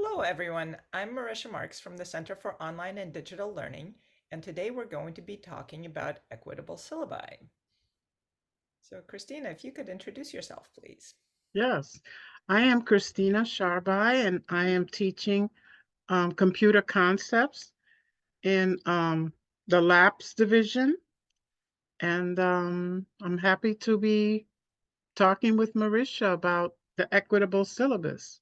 Hello, everyone. I'm Marisha Marks from the Center for Online and Digital Learning, and today we're going to be talking about equitable syllabi. So, Christina, if you could introduce yourself, please. Yes, I am Christina Scharbaai, and I am teaching computer concepts in the labs division. And I'm happy to be talking with Marisha about the equitable syllabus.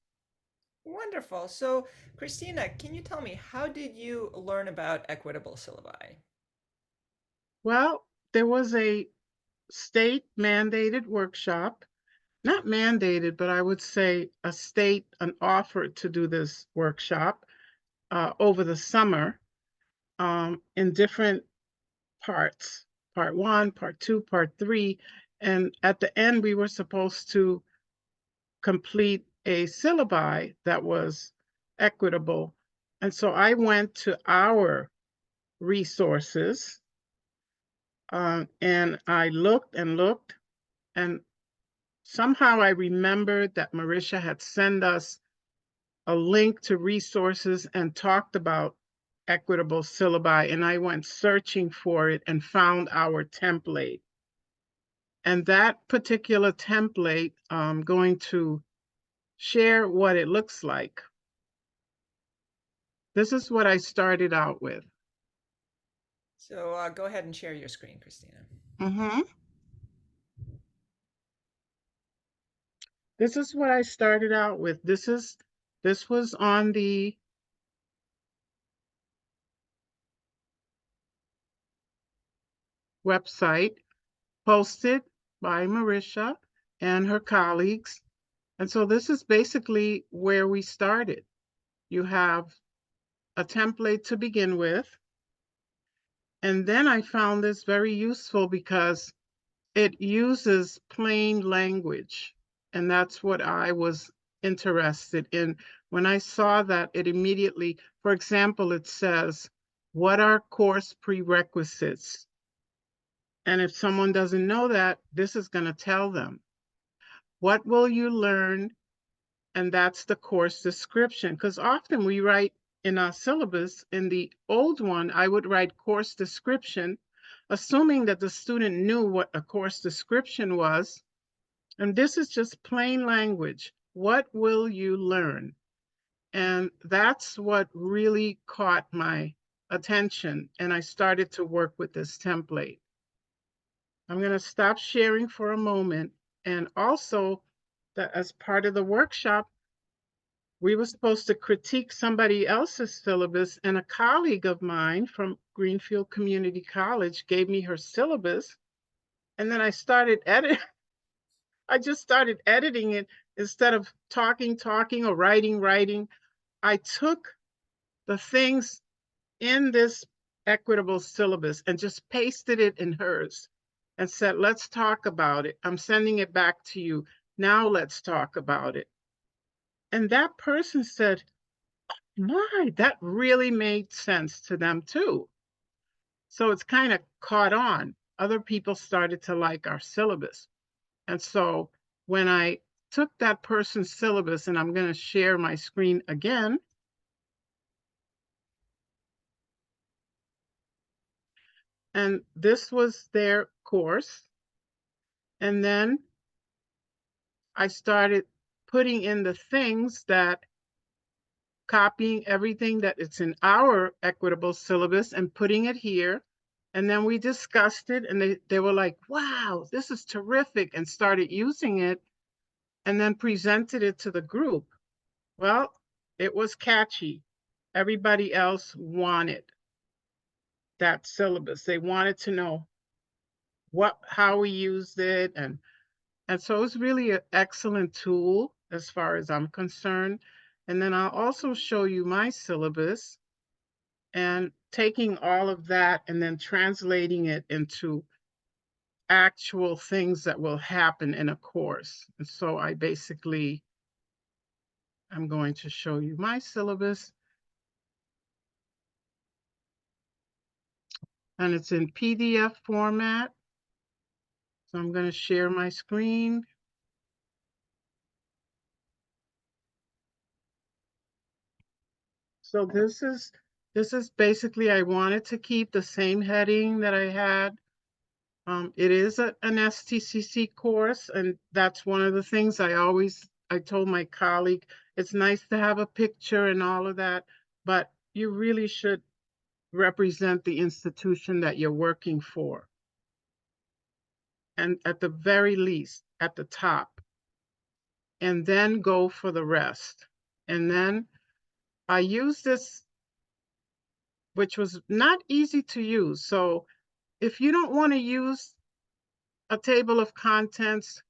Wonderful. So, Christina, can you tell me how did you learn about equitable syllabi? Well, there was a state mandated workshop, not mandated, but I would say an offer to do this workshop over the summer in different parts, part one, part two, part three. And at the end, we were supposed to complete a syllabi that was equitable. And so I went to our resources and I looked and looked, and somehow I remembered that Marisha had sent us a link to resources and talked about equitable syllabi. And I went searching for it and found our template. And that particular template, I'm going to share what it looks like. This is what I started out with. So, go ahead and share your screen, Christina. hmm This is what I started out with. This was on the website, posted by Marisha and her colleagues. And so this is basically where we started. You have a template to begin with. And then I found this very useful because it uses plain language, and that's what I was interested in. When I saw that, it immediately, for example, it says, what are course prerequisites? And if someone doesn't know that, this is going to tell them. What will you learn? And that's the course description. Because often we write in our syllabus, in the old one, I would write course description, assuming that the student knew what a course description was. And this is just plain language. What will you learn? And that's what really caught my attention. And I started to work with this template. I'm going to stop sharing for a moment. And also, that as part of the workshop, we were supposed to critique somebody else's syllabus, and a colleague of mine from Greenfield Community College gave me her syllabus. And then I just started editing it instead of talking, or writing. I took the things in this equitable syllabus and just pasted it in hers and said, let's talk about it. I'm sending it back to you. Now let's talk about it. And that person said, my, that really made sense to them too. So it's kind of caught on. Other people started to like our syllabus. And so when I took that person's syllabus, and I'm going to share my screen again, and this was their course. And then I started putting in the things that, copying everything that it's in our equitable syllabus and putting it here. And then we discussed it, and they were like, wow, this is terrific, and started using it and then presented it to the group. Well, it was catchy. Everybody else wanted that syllabus. They wanted to know how we used it, and so it's really an excellent tool as far as I'm concerned. And then I'll also show you my syllabus and taking all of that and then translating it into actual things that will happen in a course. And so I'm going to show you my syllabus, and it's in PDF format. So I'm going to share my screen. So this is basically, I wanted to keep the same heading that I had. It is an STCC course, and that's one of the things I told my colleague, it's nice to have a picture and all of that, but you really should represent the institution that you're working for. And at the very least, at the top, and then go for the rest. And then I use this, which was not easy to use. So if you don't want to use a table of contents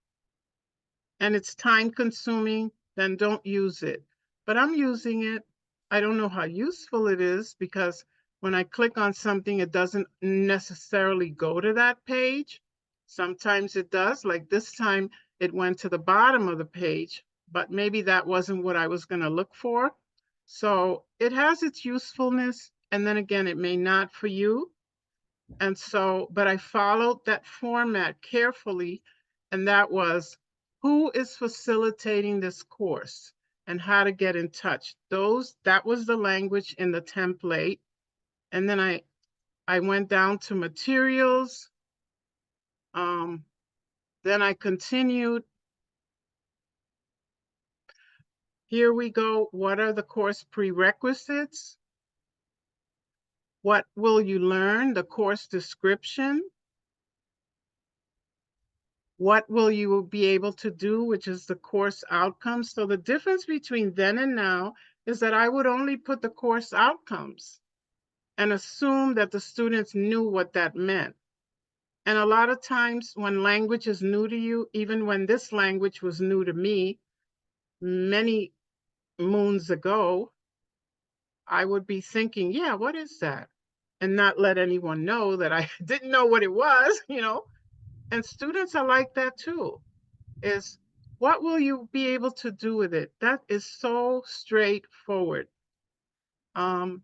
and it's time consuming, then don't use it. But I'm using it. I don't know how useful it is because when I click on something, it doesn't necessarily go to that page. Sometimes it does, like this time it went to the bottom of the page, but maybe that wasn't what I was going to look for. So it has its usefulness. And then again, it may not for you. And so, but I followed that format carefully, and that was who is facilitating this course and how to get in touch. That was the language in the template. And then I went down to materials. Then I continued. Here we go. What are the course prerequisites? What will you learn? The course description. What will you be able to do, which is the course outcomes. So the difference between then and now is that I would only put the course outcomes and assume that the students knew what that meant. And a lot of times when language is new to you, even when this language was new to me many moons ago, I would be thinking, yeah, what is that? And not let anyone know that I didn't know what it was. And students are like that too. Is what will you be able to do with it? That is so straightforward. Um,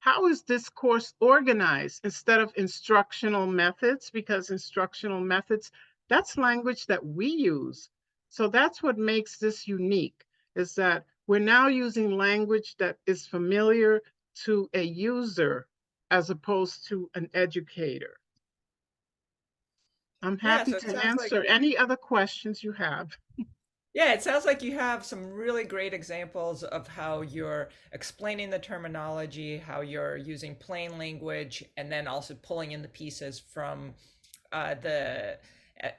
how is this course organized instead of instructional methods? Because instructional methods, that's language that we use. So that's what makes this unique, is that we're now using language that is familiar to a user as opposed to an educator. I'm Yeah, happy so it to sounds like answer any other questions you have. yeah, it sounds like you have some really great examples of how you're explaining the terminology, how you're using plain language, and then also pulling in the pieces from the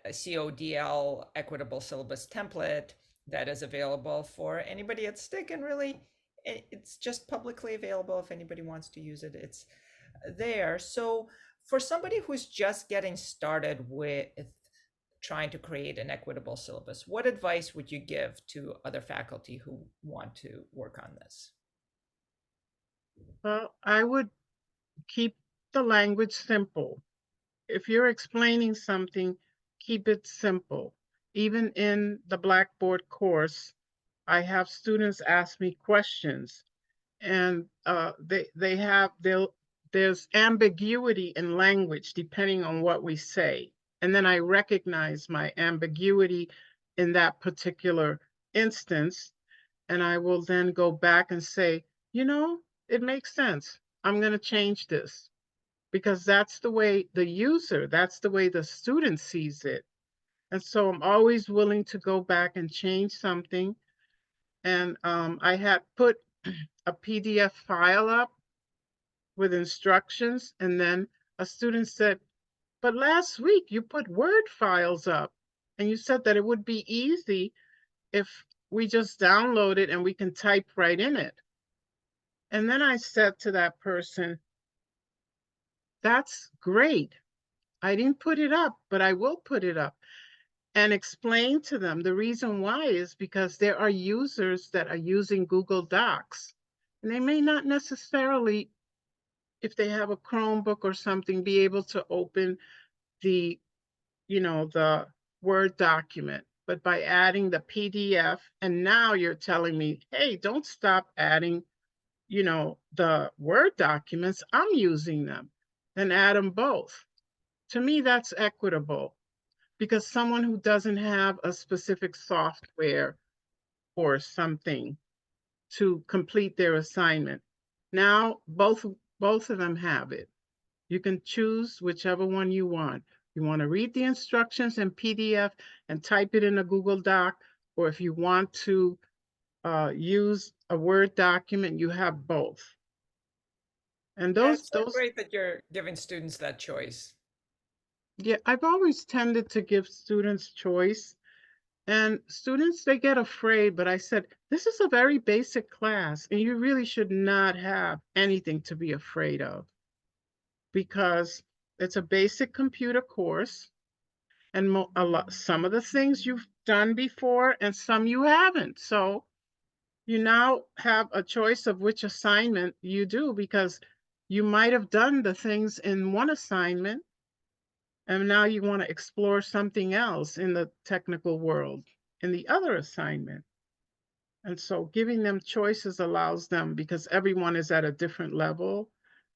CODL Equitable Syllabus template that is available for anybody at STIC. And really, it's just publicly available if anybody wants to use it. It's there. So for somebody who's just getting started with trying to create an equitable syllabus, what advice would you give to other faculty who want to work on this? Well, I would keep the language simple. If you're explaining something, keep it simple. Even in the Blackboard course, I have students ask me questions, and there's ambiguity in language depending on what we say. And then I recognize my ambiguity in that particular instance, and I will then go back and say, it makes sense. I'm going to change this because that's the way that's the way the student sees it. And so I'm always willing to go back and change something. And I had put a PDF file up with instructions. And then a student said, but last week you put Word files up and you said that it would be easy if we just download it and we can type right in it. And then I said to that person, that's great. I didn't put it up, but I will put it up and explain to them the reason why is because there are users that are using Google Docs. And they may not necessarily, if they have a Chromebook or something, be able to open the, the Word document. But by adding the PDF, and now you're telling me, hey, don't stop adding, the Word documents, I'm using them, then add them both. To me, that's equitable because someone who doesn't have a specific software or something to complete their assignment, Now both of them have it. You can choose whichever one you want. You want to read the instructions in PDF and type it in a Google Doc, or if you want to use a Word document, you have both. And Yeah, those it's so those great that you're giving students that choice. yeah, I've always tended to give students choice. And students, they get afraid, but I said, this is a very basic class, and you really should not have anything to be afraid of because it's a basic computer course, and some of the things you've done before, and some you haven't. So you now have a choice of which assignment you do because you might have done the things in one assignment, and now you want to explore something else in the technical world in the other assignment. And so giving them choices allows them because everyone is at a different level.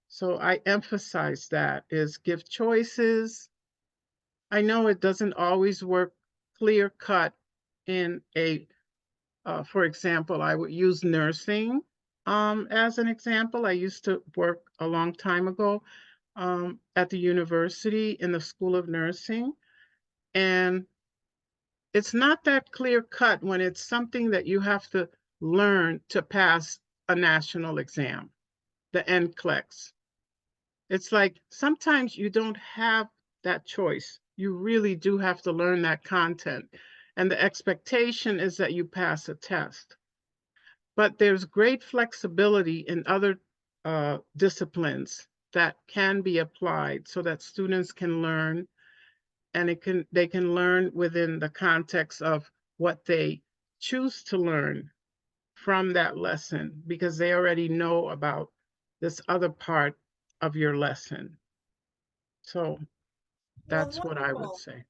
So I emphasize that is give choices. I know it doesn't always work clear cut in for example, I would use nursing as an example. I used to work a long time ago at the university in the School of Nursing. And it's not that clear cut when it's something that you have to learn to pass a national exam, the NCLEX. It's like sometimes you don't have that choice. You really do have to learn that content. And the expectation is that you pass a test. But there's great flexibility in other disciplines that can be applied so that students can learn and they can learn within the context of what they choose to learn from that lesson because they already know about this other part of your lesson. So Well, that's what I would wonderful. say.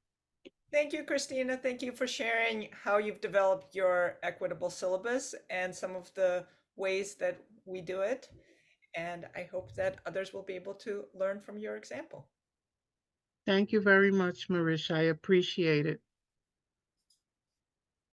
Thank you, Christina. Thank you for sharing how you've developed your equitable syllabus and some of the ways that we do it. And I hope that others will be able to learn from your example. Thank you very much, Marisha. I appreciate it.